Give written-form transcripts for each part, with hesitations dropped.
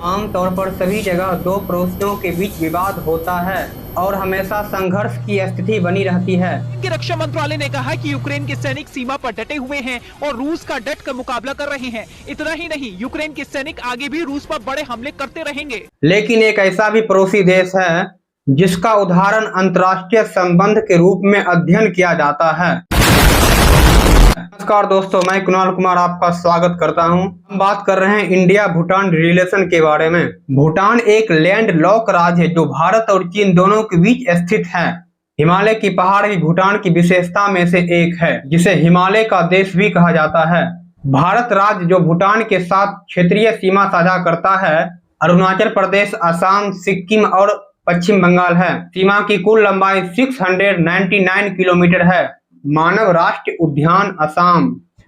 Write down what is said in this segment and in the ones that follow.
आमतौर पर सभी जगह दो पड़ोसियों के बीच विवाद होता है और हमेशा संघर्ष की स्थिति बनी रहती है। के रक्षा मंत्रालय ने कहा कि यूक्रेन के सैनिक सीमा पर डटे हुए हैं और रूस का डट कर मुकाबला कर रहे हैं। इतना ही नहीं, यूक्रेन के सैनिक आगे भी रूस पर बड़े हमले करते रहेंगे। लेकिन एक ऐसा भी पड़ोसी देश है जिसका उदाहरण अंतर्राष्ट्रीय संबंध के रूप में अध्ययन किया जाता है। नमस्कार दोस्तों, मैं कुणाल कुमार आपका स्वागत करता हूं। हम बात कर रहे हैं इंडिया भूटान रिलेशन के बारे में। भूटान एक लैंड लॉक राज्य है जो भारत और चीन दोनों के बीच स्थित है। हिमालय की पहाड़ भी भूटान की विशेषता में से एक है, जिसे हिमालय का देश भी कहा जाता है। भारत राज्य जो भूटान के साथ क्षेत्रीय सीमा साझा करता है, अरुणाचल प्रदेश, असम, सिक्किम और पश्चिम बंगाल है। सीमा की कुल लंबाई 699 किलोमीटर है। मानव राष्ट्रीय उद्यान असम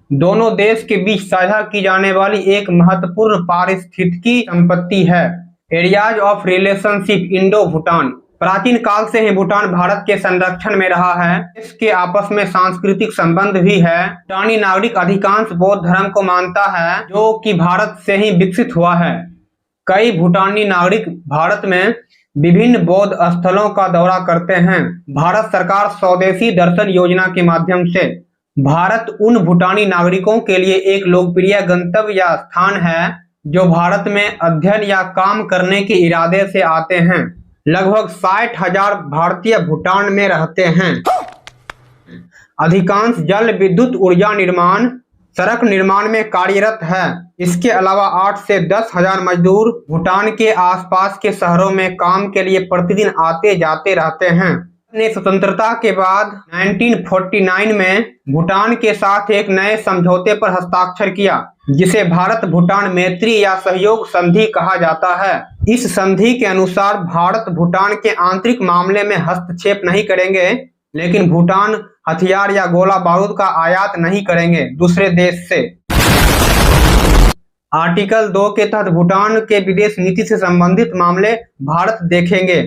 दोनों देश के बीच साझा की जाने वाली एक महत्वपूर्ण पारिस्थितिकी संपत्ति है। Areas of relationship Indo Bhutan. प्राचीन काल से ही भूटान भारत के संरक्षण में रहा है। इसके आपस में सांस्कृतिक संबंध भी है। भूटानी नागरिक अधिकांश बौद्ध धर्म को मानता है, जो कि भारत से ही विकसित हुआ है। कई भूटानी नागरिक भारत में विभिन्न बौद्ध स्थलों का दौरा करते हैं। भारत सरकार स्वदेशी दर्शन योजना के माध्यम से भारत उन भूटानी नागरिकों के लिए एक लोकप्रिय गंतव्य या स्थान है जो भारत में अध्ययन या काम करने के इरादे से आते हैं। लगभग 60,000 भारतीय भूटान में रहते हैं। अधिकांश जल विद्युत ऊर्जा निर्माण, सड़क निर्माण में कार्यरत है। इसके अलावा 8 से 10,000 मजदूर भूटान के आसपास के शहरों में काम के लिए प्रतिदिन आते जाते रहते हैं। ने स्वतंत्रता के बाद 1949 में भूटान के साथ एक नए समझौते पर हस्ताक्षर किया, जिसे भारत भूटान मैत्री या सहयोग संधि कहा जाता है। इस संधि के अनुसार भारत भूटान के आंतरिक मामले में हस्तक्षेप नहीं करेंगे, लेकिन भूटान हथियार या गोला बारूद का आयात नहीं करेंगे दूसरे देश से। आर्टिकल 2 के तहत भूटान के विदेश नीति से संबंधित मामले भारत देखेंगे।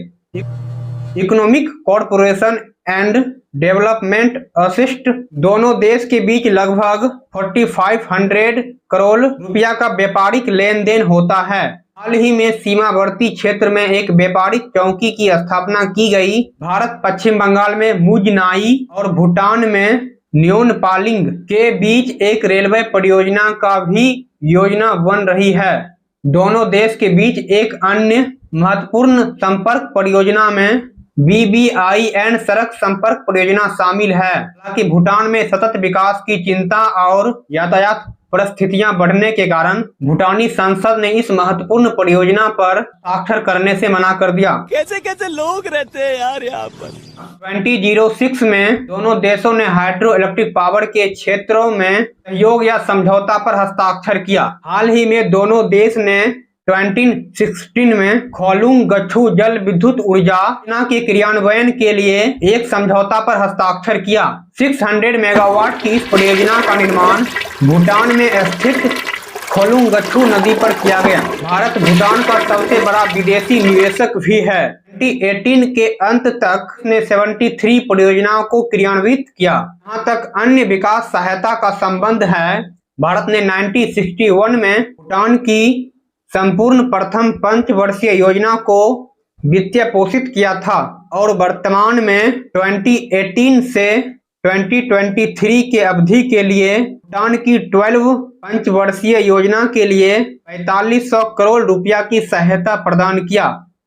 Economic corporation and development assist दोनों देश के बीच लगभग 4500 करोड़ रुपया का व्यापारिक लेन देन होता है। हाल ही में सीमावर्ती क्षेत्र में एक व्यापारिक चौकी की स्थापना की गई। भारत पश्चिम बंगाल में मुजनाई और भूटान में न्योनपालिंग के बीच एक रेलवे परियोजना का भी योजना बन रही है। दोनों देश के बीच एक अन्य महत्वपूर्ण संपर्क परियोजना में BBIN सड़क संपर्क परियोजना शामिल है। हालांकि भूटान में सतत विकास की चिंता और यातायात परिस्थितियां बढ़ने के कारण भूटानी संसद ने इस महत्वपूर्ण परियोजना पर हस्ताक्षर करने से मना कर दिया। कैसे कैसे लोग रहते हैं यार यहाँ पर। 2006 में दोनों देशों ने हाइड्रो इलेक्ट्रिक पावर के क्षेत्रों में सहयोग या समझौता पर हस्ताक्षर किया। हाल ही में दोनों देश ने 2016 में खोलुंग गच्छू जल विद्युत ऊर्जा योजना के क्रियान्वयन के लिए एक समझौता पर हस्ताक्षर किया। 600 मेगावाट की इस परियोजना का निर्माण भूटान में स्थित खोलुंग गच्छू नदी पर किया गया। भारत भूटान का सबसे बड़ा विदेशी निवेशक भी है। 2018 के अंत तक ने 73 परियोजनाओं को क्रियान्वित किया। जहाँ तक अन्य विकास सहायता का संबंध है, भारत ने 1961 में भूटान की संपूर्ण प्रथम पंचवर्षीय योजना को वित्तीय पोषित किया था और वर्तमान में 2018 से 2023 के अवधि के लिए भूटान की 12 पंचवर्षीय योजना के लिए 4500 करोड़ रुपया की सहायता प्रदान किया।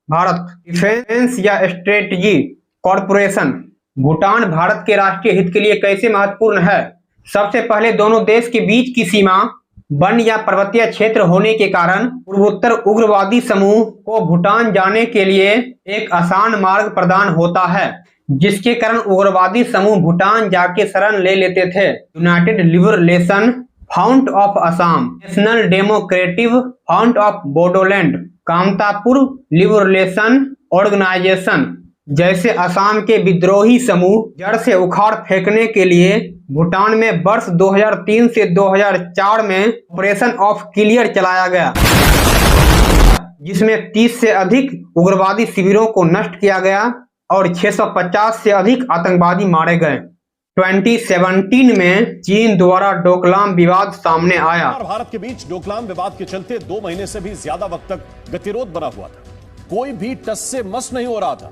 भारत डिफेंस या स्ट्रेटजी कॉर्पोरेशन भूटान भारत के राष्ट्रीय हित के लिए कैसे महत्वपूर्ण है। सबसे पहले दोनों देश के बीच की सीमा वन या पर्वतीय क्षेत्र होने के कारण पूर्वोत्तर उग्रवादी समूह को भूटान जाने के लिए एक आसान मार्ग प्रदान होता है, जिसके कारण उग्रवादी समूह भूटान जाके शरण ले लेते थे। United Liberation Front of Assam, National Democratic Front of Bodoland, Kamtapur Liberation Organisation जैसे असम के विद्रोही समूह जड़ से उखाड़ फेंकने के लिए भूटान में वर्ष 2003 से 2004 में ऑपरेशन ऑफ क्लियर चलाया गया, जिसमें 30 से अधिक उग्रवादी शिविरों को नष्ट किया गया और 650 से अधिक आतंकवादी मारे गए। 2017 में चीन द्वारा डोकलाम विवाद सामने आया। और भारत के बीच डोकलाम विवाद के चलते 2 महीने से भी ज्यादा वक्त तक गतिरोध बना हुआ था। कोई भी टस से मस नहीं हो रहा था।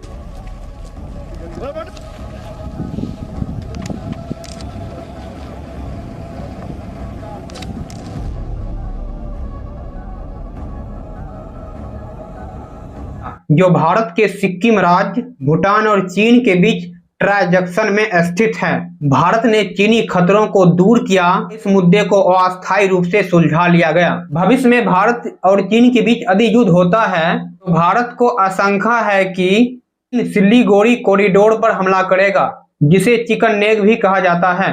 जो भारत के सिक्किम राज्य, भूटान और चीन के बीच ट्रांजैक्शन में स्थित है। भारत ने चीनी खतरों को दूर किया, इस मुद्दे को अस्थायी रूप से सुलझा लिया गया। भविष्य में भारत और चीन के बीच यदि युद्ध होता है तो भारत को आशंका है कि सिलीगुड़ी कॉरिडोर पर हमला करेगा, जिसे चिकन नेक भी कहा जाता है।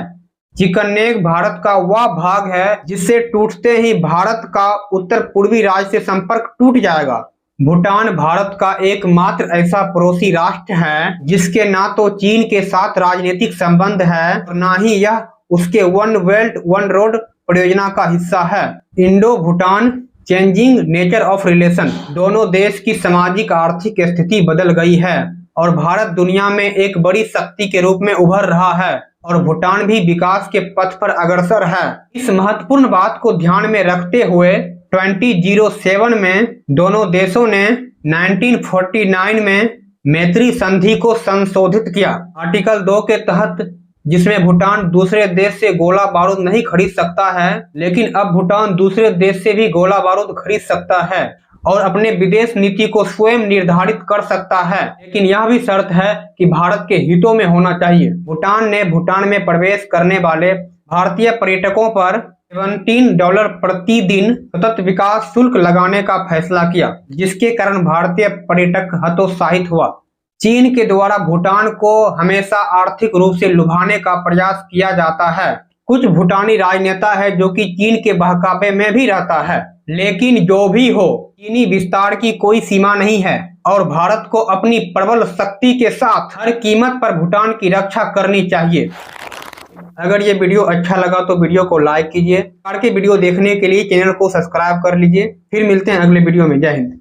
चिकन नेक भारत का वह भाग है जिससे टूटते ही भारत का उत्तर पूर्वी राज्य से संपर्क टूट जाएगा। भूटान भारत का एकमात्र ऐसा पड़ोसी राष्ट्र है जिसके ना तो चीन के साथ राजनीतिक संबंध है और ना ही यह उसके वन बेल्ट वन रोड परियोजना का हिस्सा है। Indo Bhutan changing nature of relation, दोनों देश की सामाजिक आर्थिक स्थिति बदल गई है और भारत दुनिया में एक बड़ी शक्ति के रूप में उभर रहा है और भूटान भी विकास के पथ पर अग्रसर है। इस महत्वपूर्ण बात को ध्यान में रखते हुए 2007 में दोनों देशों ने 1949 में मैत्री संधि को संशोधित किया। आर्टिकल 2 के तहत, जिसमें भूटान दूसरे देश से गोला बारूद नहीं खरीद सकता है, लेकिन अब भूटान दूसरे देश से भी गोला बारूद खरीद सकता है और अपने विदेश नीति को स्वयं निर्धारित कर सकता है, लेकिन यह भी शर्त है कि भारत के हितों में होना चाहिए। भूटान ने भूटान में प्रवेश करने वाले भारतीय पर्यटकों पर $17 प्रति दिन सतत विकास शुल्क लगाने का फैसला किया, जिसके कारण भारतीय पर्यटक हतोत्साहित हुआ। चीन के द्वारा भूटान को हमेशा आर्थिक रूप से लुभाने का प्रयास किया जाता है। कुछ भूटानी राजनेता है जो कि चीन के बहकावे में भी रहता है, लेकिन जो भी हो, चीनी विस्तार की कोई सीमा नहीं है और भारत को अपनी प्रबल शक्ति के साथ हर कीमत पर भूटान की रक्षा करनी चाहिए। अगर ये वीडियो अच्छा लगा तो वीडियो को लाइक कीजिए। आगे के वीडियो देखने के लिए चैनल को सब्सक्राइब कर लीजिए। फिर मिलते हैं अगले वीडियो में। जय हिंद।